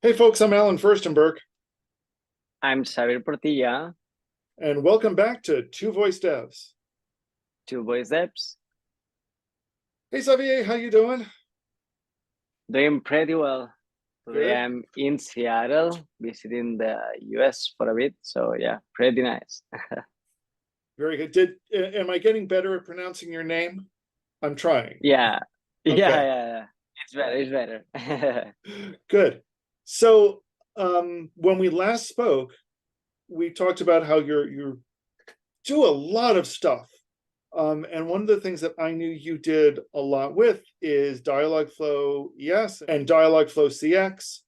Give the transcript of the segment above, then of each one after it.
Hey folks, I'm Alan Furstenberg, I'm Xavier Portilla, and welcome back to Two Voice Devs. two voice apps. Hey Xavier, how you doing? Doing pretty well. Today Good, I'm in Seattle visiting the US for a bit. So yeah, pretty nice. very good. Am I getting better at pronouncing your name? I'm trying. Yeah. Yeah, Okay, yeah. It's better, it's better. good. So, when we last spoke, we talked about how you do a lot of stuff. And one of the things that I knew you did a lot with is Dialogflow ES and Dialogflow CX.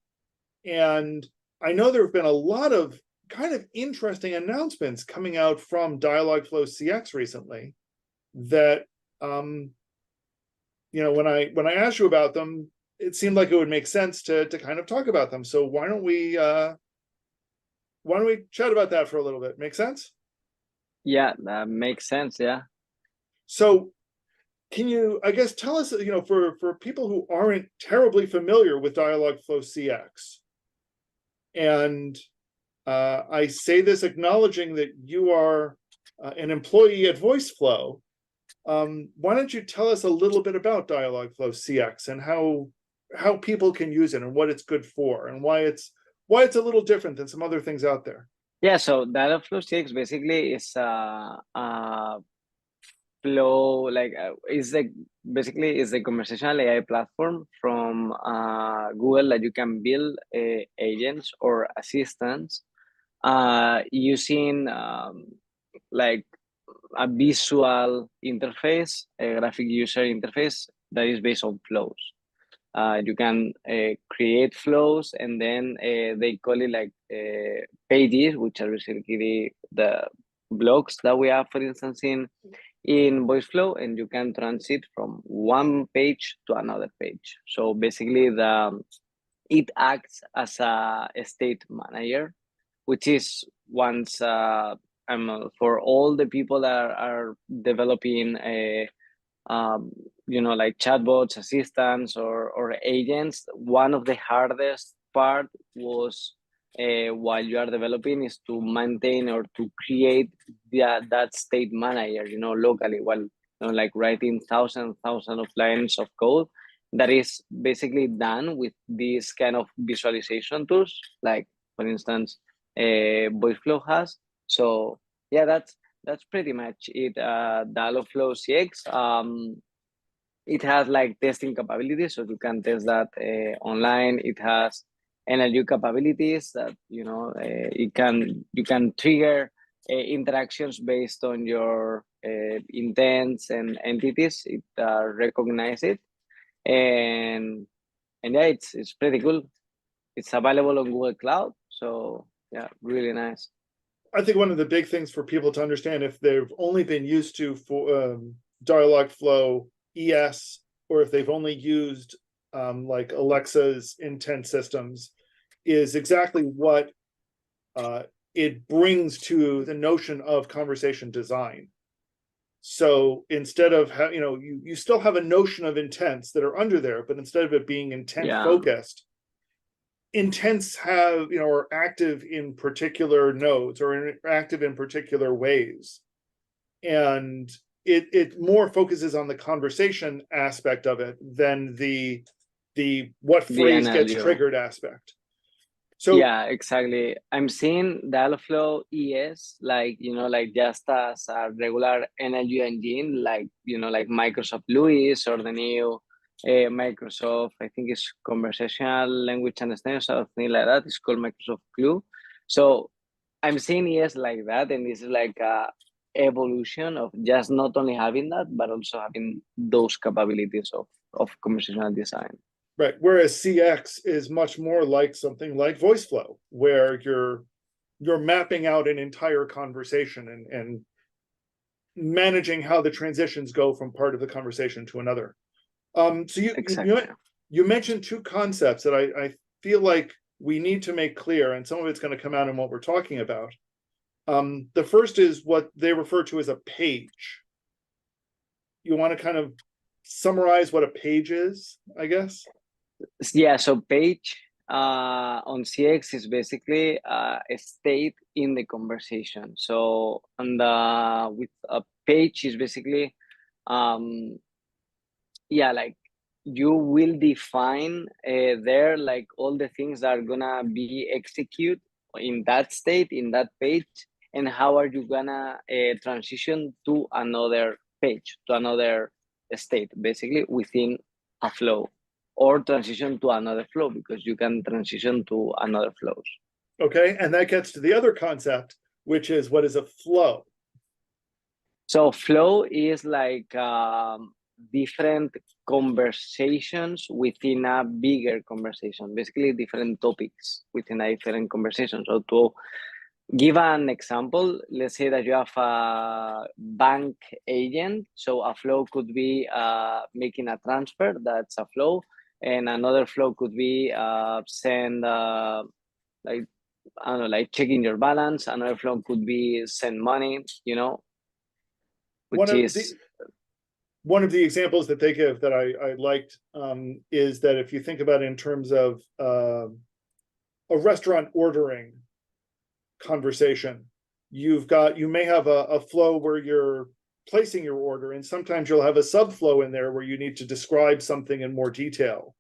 And I know there have been a lot of kind of interesting announcements coming out from Dialogflow CX recently that when I asked you about them, it seemed like it would make sense to kind of talk about them. So why don't we chat about that for a little bit? Make sense? Yeah, that makes sense. Yeah. So can you, I guess, tell us, for people who aren't terribly familiar with Dialogflow CX, and I say this acknowledging that you are an employee at VoiceFlow. Why don't you tell us a little bit about Dialogflow CX and how people can use it and what it's good for and why it's a little different than some other things out there? Yeah, so Dialogflow CX basically is a flow is like basically is a conversational AI platform from Google that you can build agents or assistants using like a visual interface, a graphic user interface that is based on flows. You can create flows, and then they call it like pages, which are basically the blocks that we have, for instance, in VoiceFlow, and you can transit from one page to another page. So basically, it acts as a state manager, which is once for all the people that are developing a like chatbots, assistants, or agents. One of the hardest part was while you are developing is to maintain or to create that state manager, locally, while like writing thousands of lines of code. That is basically done with these kind of visualization tools, like for instance, VoiceFlow has. So yeah, that's pretty much it. Dialogflow CX. It has like testing capabilities, so you can test that online. It has NLU capabilities that you can trigger interactions based on your intents and entities. It recognize it, and yeah, it's pretty cool. It's available on Google Cloud, so yeah, really nice. I think one of the big things for people to understand, if they've only been used to for Dialogflow ES, or if they've only used like Alexa's intent systems, is exactly what it brings to the notion of conversation design. So instead of you still have a notion of intents that are under there, but instead of it being intent Yeah, focused, intents have are active in particular nodes or active in particular ways, and it more focuses on the conversation aspect of it than the what the phrase gets NLU. triggered aspect. So Yeah, exactly. I'm seeing Dialogflow ES like, like just as a regular NLU engine, like, like Microsoft Lewis or the new Microsoft, I think it's Conversational Language Understanding or something like that. It's called Microsoft Clue. So I'm seeing ES like that, and this is like a evolution of just not only having that, but also having those capabilities of conversational design. right, whereas CX is much more like something like VoiceFlow, where you're mapping out an entire conversation and managing how the transitions go from part of the conversation to another. So Exactly. you mentioned two concepts that I feel like we need to make clear, and some of it's going to come out in what we're talking about. The first is what they refer to as a page. You want to kind of summarize what a page is, I guess? Yeah, so page on CX is basically a state in the conversation. So on the with a page is basically yeah, like you will define there like all the things that are gonna be execute in that state, in that page, and how are you gonna transition to another page, to another state, basically within a flow, or transition to another flow, because you can transition to another flows. Okay, and that gets to the other concept, which is what is a flow? So flow is like different conversations within a bigger conversation, basically different topics within a different conversation. So to give an example, let's say that you have a bank agent. So a flow could be making a transfer, that's a flow. And another flow could be send, like, I don't know, like checking your balance. Another flow could be send money, you know, One which of the is one of the examples that they give that I liked is that if you think about it in terms of a restaurant ordering conversation, you may have a flow where you're placing your order, and sometimes you'll have a subflow in there where you need to describe something in more detail.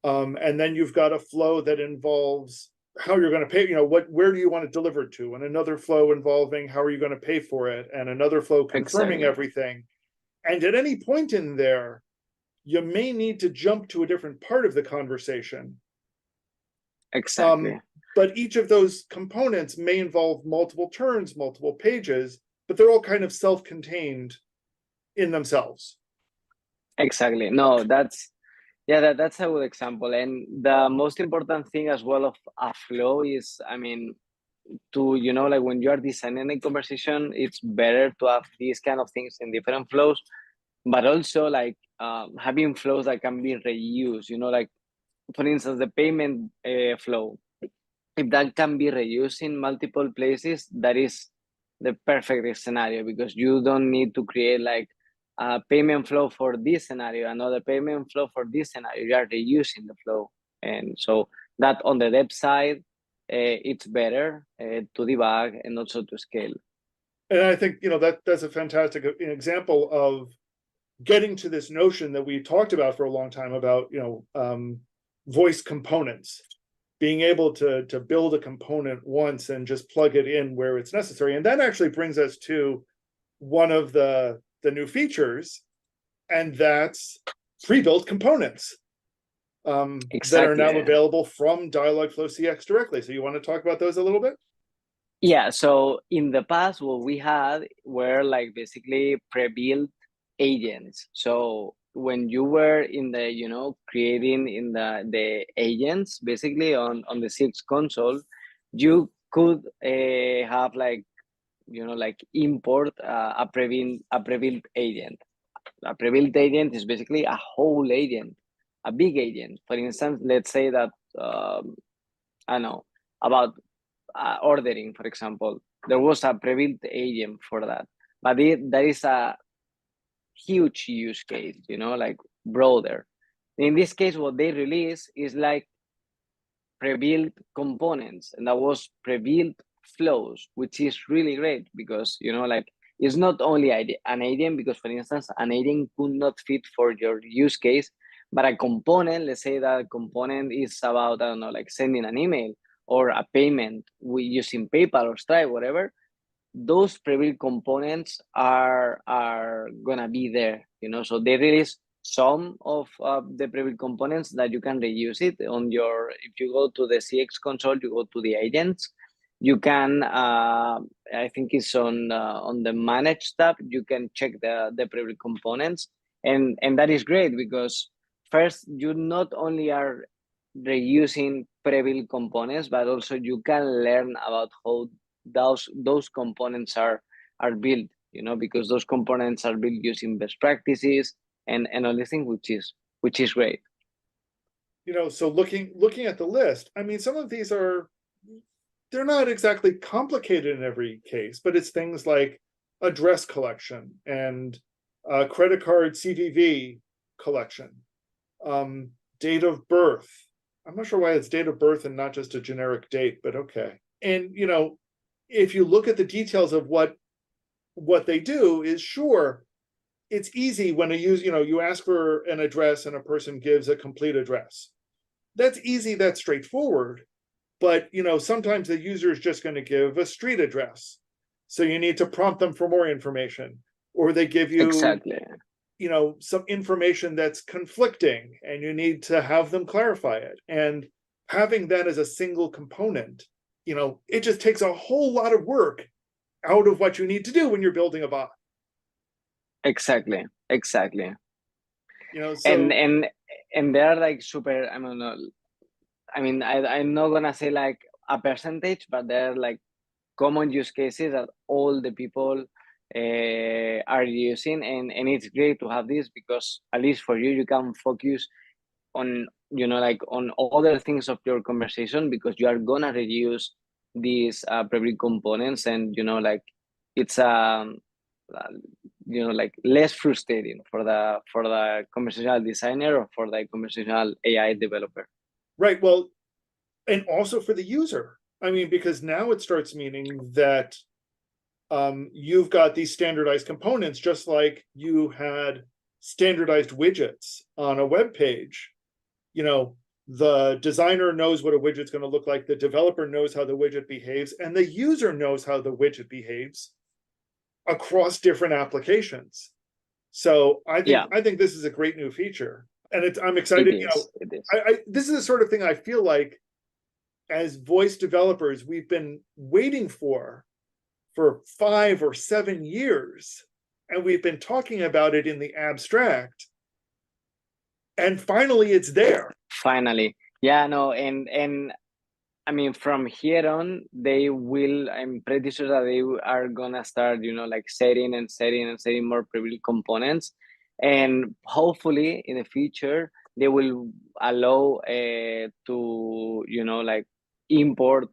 And then you've got a flow that involves how you're going to pay, where do you want it delivered to, and another flow involving how are you going to pay for it, and another flow confirming exactly. everything. And at any point in there, you may need to jump to a different part of the conversation. Exactly. But each of those components may involve multiple turns, multiple pages, but they're all kind of self-contained in themselves. Exactly. No, that's a good example. And the most important thing as well of a flow is, I mean, to, like when you are designing a conversation, it's better to have these kind of things in different flows, but also like having flows that can be reused, like for instance, the payment flow. If that can be reused in multiple places, that is the perfect scenario, because you don't need to create like a payment flow for this scenario, another payment flow for this scenario. You are reusing the flow. And so that on the dev side, it's better to debug and also to scale. And I think, that's a fantastic example of getting to this notion that we talked about for a long time about, voice components, being able to build a component once and just plug it in where it's necessary. And that actually brings us to one of the new features, and that's pre-built components that are now Exactly. available from Dialogflow CX directly. So you want to talk about those a little bit? Yeah, so in the past, what we had were like basically pre-built agents. So when you were in the, creating in the agents, basically on the CX console, you could have like, like import a pre-built agent. A pre-built agent is basically a whole agent, a big agent. For instance, let's say that, I don't know, about ordering, for example, there was a pre-built agent for that, but that is a huge use case, like broader. In this case, what they release is like pre-built components, and that was pre-built flows, which is really great because, like it's not only an agent, because for instance, an agent could not fit for your use case, but a component, let's say that a component is about, I don't know, like sending an email or a payment using PayPal or Stripe, whatever. Those pre-built components are gonna be there, so they release some of the pre-built components that you can reuse it on your, if you go to the CX console, you go to the agents, you can I think it's on the manage tab, you can check the pre-built components, and that is great because first, you not only are reusing pre-built components, but also you can learn about how those components are built, because those components are built using best practices and all these things, which is great. So looking at the list, I mean, some of these they're not exactly complicated in every case, but it's things like address collection and credit card CVV collection, date of birth, I'm not sure why it's date of birth and not just a generic date, but okay. And, you know, if you look at the details of what they do is, sure, it's easy when you ask for an address and a person gives a complete address. That's easy, that's straightforward. But, you know, sometimes the user is just going to give a street address. So you need to prompt them for more information, or they give you, Exactly. you know, some information that's conflicting and you need to have them clarify it. And having that as a single component, you know, it just takes a whole lot of work out of what you need to do when you're building a bot. Exactly. Exactly. You know, so And they're like super, I don't know, I mean, I'm not gonna say like a percentage, but they're like common use cases that all the people are using, and it's great to have this because at least for you, you can focus on, you know, like on other things of your conversation, because you are gonna reuse these prebuilt components, and you know, like it's you know, like less frustrating for the conversational designer or for the conversational AI developer. right, well, and also for the user. I mean, because now it starts meaning that you've got these standardized components, just like you had standardized widgets on a web page. You know, the designer knows what a widget's going to look like, the developer knows how the widget behaves, and the user knows how the widget behaves across different applications. So I think this is a great new feature, and I'm excited. You know, It is. this is the sort of thing I feel like as voice developers we've been waiting for 5 or 7 years, and we've been talking about it in the abstract, and finally it's there. Finally. Yeah, no, and I mean, from here on, they will, I'm pretty sure that they are gonna start, you know, like setting more prebuilt components. And hopefully in the future, they will allow to, you know, like import,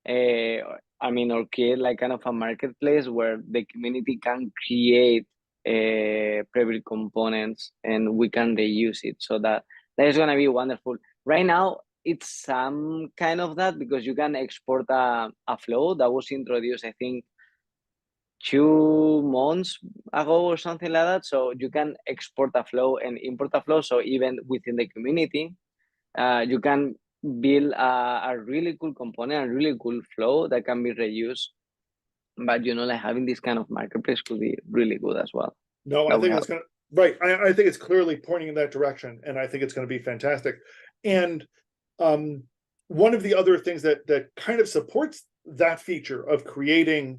I mean, or create like kind of a marketplace where the community can create prebuilt components and we can reuse it. So that is gonna be wonderful. Right now, it's some kind of that because you can export a flow that was introduced, I think, 2 months ago or something like that. So you can export a flow and import a flow. So even within the community, you can build a really cool component, a really cool flow that can be reused. But you know, like having this kind of marketplace could be really good as well. No, I That would think it's help. gonna, right. I think it's clearly pointing in that direction, and I think it's going to be fantastic. And one of the other things that kind of supports that feature of creating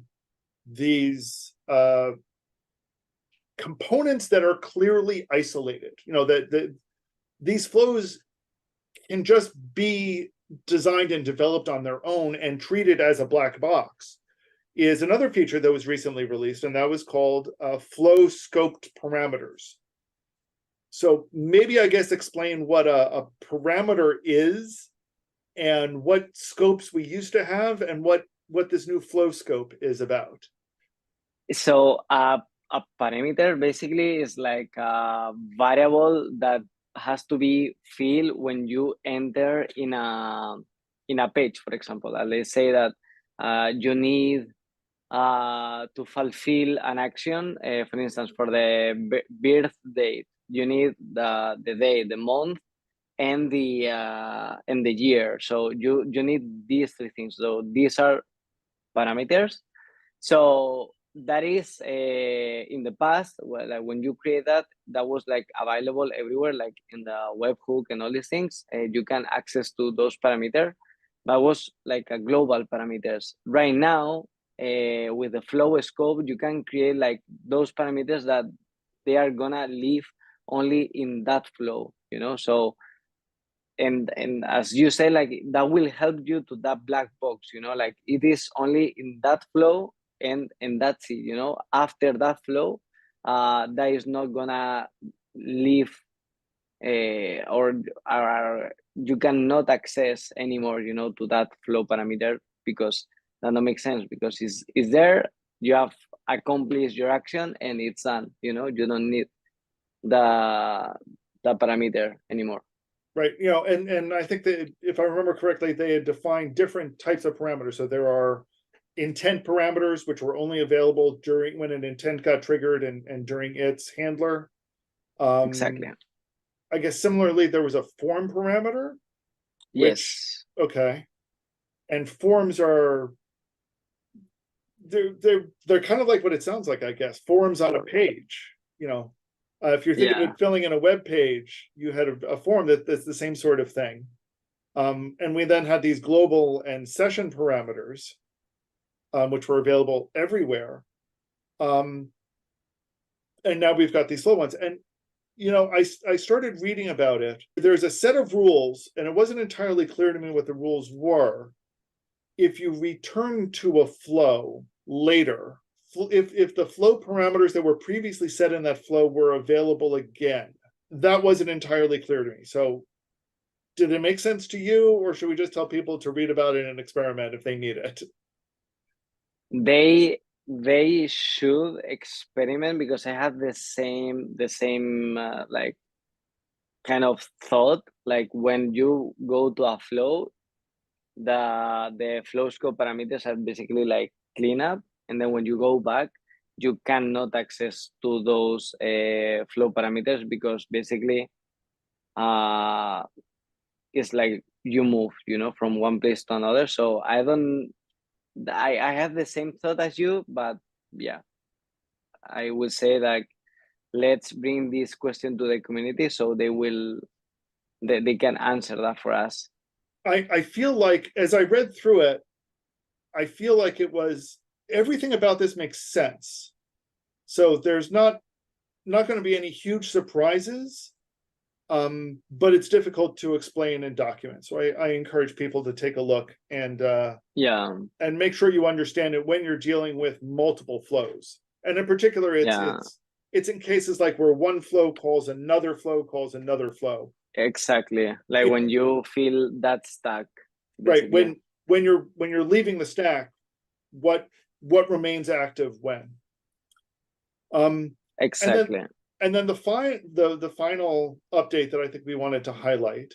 these components that are clearly isolated, you know, that these flows can just be designed and developed on their own and treated as a black box, is another feature that was recently released, and that was called flow scoped parameters. So maybe I guess explain what a parameter is and what scopes we used to have and what this new flow scope is about. So a parameter basically is like a variable that has to be filled when you enter in a page, for example. Let's say that you need to fulfill an action, for instance, for the birth date, you need the day, the month, and the year. So you need these 3 things. So these are parameters. So that is in the past, well, like when you create that, that was like available everywhere, like in the webhook and all these things. You can access to those parameters. That was like a global parameters. Right now, with the flow scope, you can create like those parameters that they are gonna live only in that flow. You know, so and as you say, like that will help you to that black box, you know, like it is only in that flow, and that's it, you know. After that flow, that is not gonna leave or you cannot access anymore, you know, to that flow parameter, because that don't make sense, because it's there, you have accomplished your action and it's done, you know. You don't need the parameter anymore. Right, you know, and I think that if I remember correctly, they had defined different types of parameters. So there are intent parameters, which were only available during when an intent got triggered and during its handler. Exactly. I guess similarly, there was a form parameter, which, Yes. okay. And forms are they're kind of like what it sounds like, I guess. Forms on a page, you know. If you're thinking Yeah. of filling in a web page, you had a form that's the same sort of thing. And we then had these global and session parameters, which were available everywhere. And now we've got these slow ones. And you know, I started reading about it. There's a set of rules, and it wasn't entirely clear to me what the rules were. If you return to a flow later, if the flow parameters that were previously set in that flow were available again, that wasn't entirely clear to me. So did it make sense to you, or should we just tell people to read about it and experiment if they need it? They should experiment, because I have the same like kind of thought. Like when you go to a flow, the flow scope parameters are basically like cleanup, and then when you go back, you cannot access to those flow parameters, because basically uh it's like you move, you know, from one place to another. So I have the same thought as you, but yeah, I would say that let's bring this question to the community, so they can answer that for us. I feel like as I read through it, I feel like it was everything about this makes sense. So there's not going to be any huge surprises, but it's difficult to explain in documents. So I encourage people to take a look Yeah, and make sure you understand it when you're dealing with multiple flows. And in particular, yeah, it's in cases like where one flow calls another flow calls another flow. exactly. Like You when know, you feel that stuck, right, basically. when you're leaving the stack, what remains active when? Um, and then Exactly. the final update that I think we wanted to highlight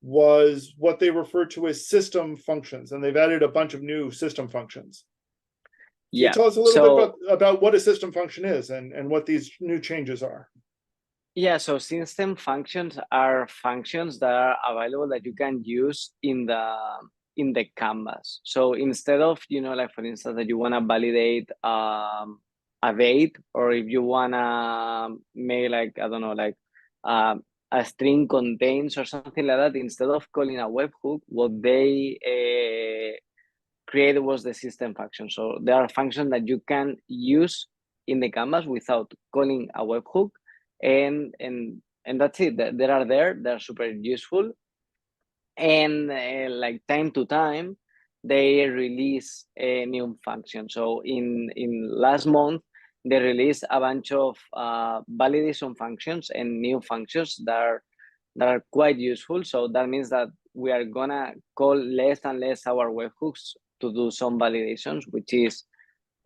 was what they refer to as system functions, and they've added a bunch of new system functions. Can you Yeah. tell us a little bit So about what a system function is and what these new changes are? yeah, so system functions are functions that are available that you can use in the canvas. So instead of, you know, like for instance, that you want to validate a date, or if you want to make like, I don't know, like a string contains or something like that, instead of calling a webhook, what they created was the system function. So there are functions that you can use in the canvas without calling a webhook, and that's it. They are there. They're super useful, and like time to time, they release a new function. So in last month, they released a bunch of validation functions and new functions that are quite useful. So that means that we are gonna call less and less our webhooks to do some validations, which is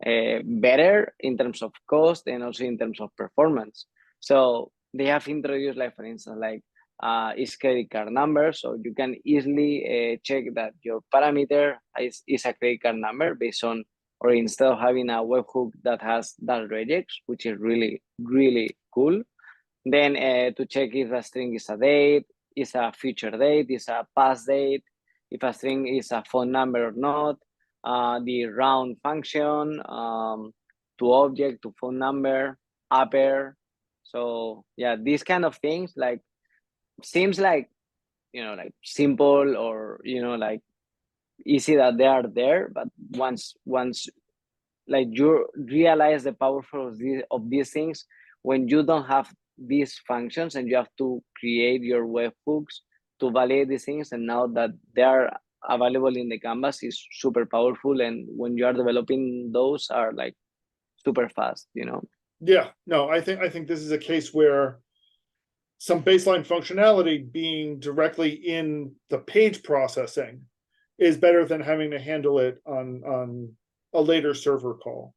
better in terms of cost and also in terms of performance. So they have introduced, like for instance, like is credit card number, so you can easily check that your parameter is a credit card number based on, or instead of having a webhook that has that regex, which is really cool. Then to check if a string is a date, is a future date, is a past date, if a string is a phone number or not, the round function, to object, to phone number, upper. So yeah, these kind of things, like, seems like, you know, like simple, or, you know, like easy that they are there, but once like you realize the powerful of these things, when you don't have these functions and you have to create your webhooks to validate these things, and now that they are available in the canvas, is super powerful, and when you are developing, those are like super fast, you know. Yeah, no, I think this is a case where some baseline functionality being directly in the page processing is better than having to handle it on a later server call.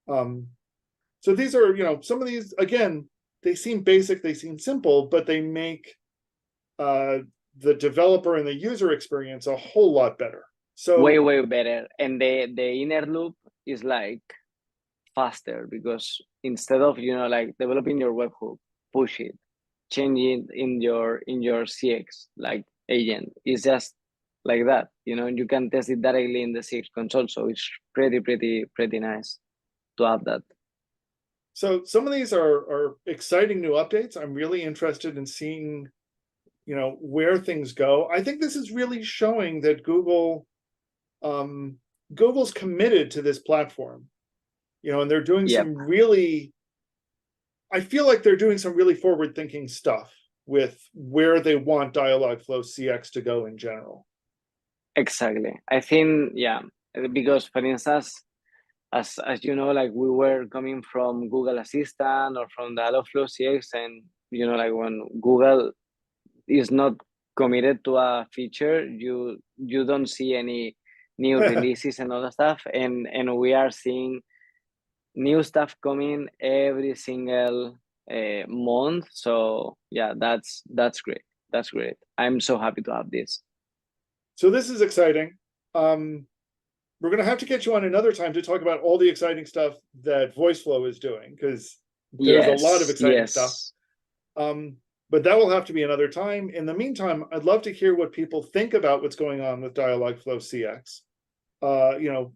So these are, you know, some of these, again, they seem basic, they seem simple, but they make the developer and the user experience a whole lot better. So way better. And the inner loop is like faster, because instead of, you know, like developing your webhook, push it, change it in your CX like agent, it's just like that, you know. You can test it directly in the CX console, so it's pretty nice to have that. So some of these are exciting new updates. I'm really interested in seeing, you know, where things go. I think this is really showing that Google's committed to this platform, you know, and they're doing Yep. some really, I feel like they're doing some really forward-thinking stuff with where they want Dialogflow CX to go in general. Exactly. I think, yeah, because for instance, as you know, like we were coming from Google Assistant or from the Dialogflow CX, and you know, like when Google is not committed to a feature, you don't see any new releases and other stuff, and we are seeing new stuff coming every single month. So yeah, that's great. That's great. I'm so happy to have this. So this is exciting. We're going to have to get you on another time to talk about all the exciting stuff that VoiceFlow is doing, because there's a lot of exciting stuff. But that will have to be another time. In the meantime, I'd love to hear what people think about what's going on with Dialogflow CX. You know,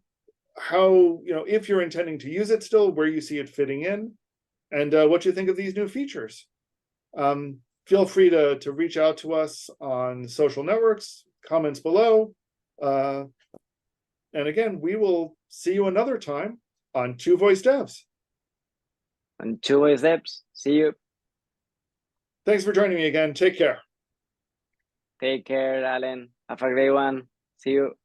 how, you know, if you're intending to use it still, where you see it fitting in, and what you think of these new features. Feel free to reach out to us on social networks, comments below. And again, we will see you another time on Two Voice Devs. On Two Voice Devs. See you. Thanks for joining me again. Take care. Take care, Alan. Have a great one. See you.